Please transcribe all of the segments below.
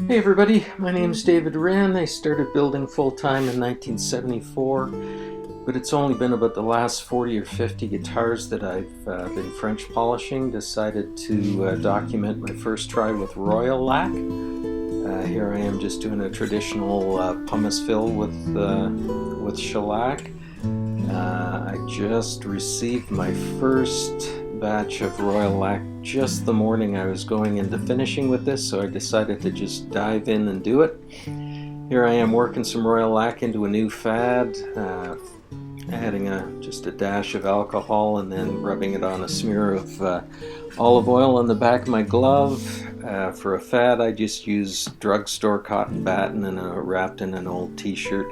Hey everybody, my name is David Wren. I started building full-time in 1974, but it's only been about the last 40 or 50 guitars that I've been French polishing. Decided to document my first try with Royal-Lac. Here I am just doing a traditional pumice fill with shellac. I just received my first batch of Royal-Lac just the morning I was going into finishing with this, so I decided to just dive in and do it. Here I am working some Royal-Lac into a new fad, adding just a dash of alcohol and then rubbing it on a smear of olive oil on the back of my glove. For a fad I just use drugstore cotton batten and wrapped in an old t-shirt.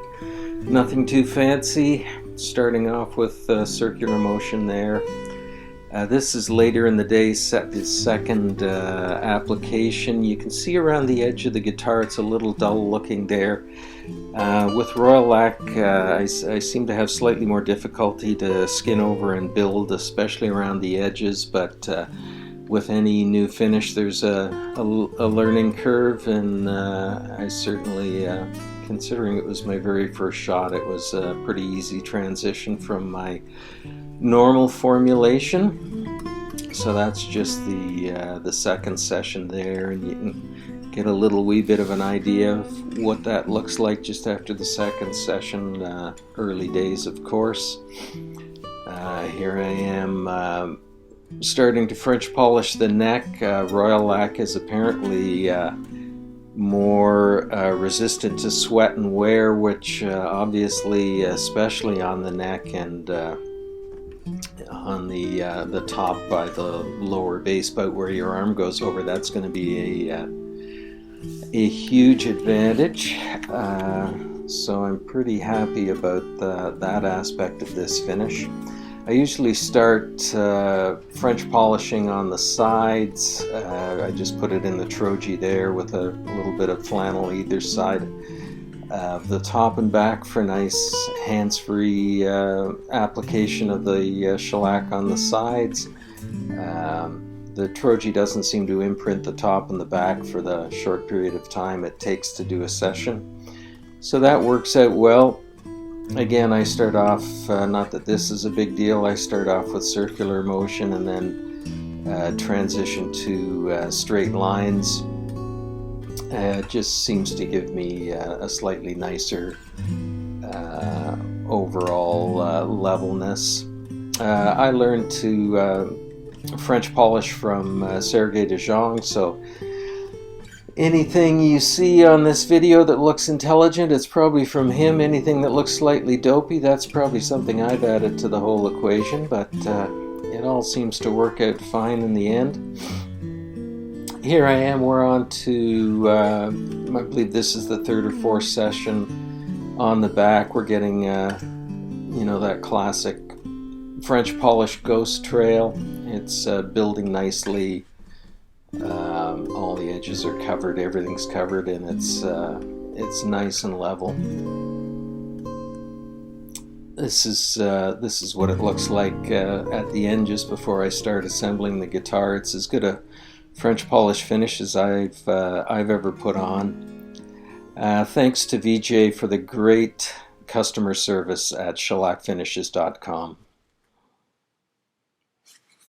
Nothing too fancy, starting off with circular motion there. This is later in the day, set the second application. You can see around the edge of the guitar it's a little dull looking there. With Royal-Lac I seem to have slightly more difficulty to skin over and build, especially around the edges, but with any new finish there's a learning curve, and I certainly, considering it was my very first shot, it was a pretty easy transition from my normal formulation. So that's just the second session there, and you can get a little wee bit of an idea of what that looks like just after the second session. Early days, of course. Here I am starting to French polish the neck. Royal-Lac is apparently more resistant to sweat and wear, which obviously, especially on the neck and on the top by the lower base, about where your arm goes over, that's going to be a huge advantage. So I'm pretty happy about that aspect of this finish. I usually start French polishing on the sides. I just put it in the troji there with a little bit of flannel either side of the top and back for nice hands-free application of the shellac on the sides. The troji doesn't seem to imprint the top and the back for the short period of time it takes to do a session, so that works out well. Again, I start off, not that this is a big deal, I start off with circular motion and then transition to straight lines. It just seems to give me a slightly nicer overall levelness. I learned to French polish from Sergei de Jong, so anything you see on this video that looks intelligent, it's probably from him. Anything that looks slightly dopey, that's probably something I've added to the whole equation, but it all seems to work out fine in the end. Here I am, we're on to, I believe this is the third or fourth session on the back. We're getting, you know, that classic French polish ghost trail. It's building nicely. All the edges are covered, everything's covered, and it's nice and level. This is what it looks like at the end, just before I start assembling the guitar. It's as good a French polish finish as I've ever put on. Thanks to VJ for the great customer service at shellacfinishes.com.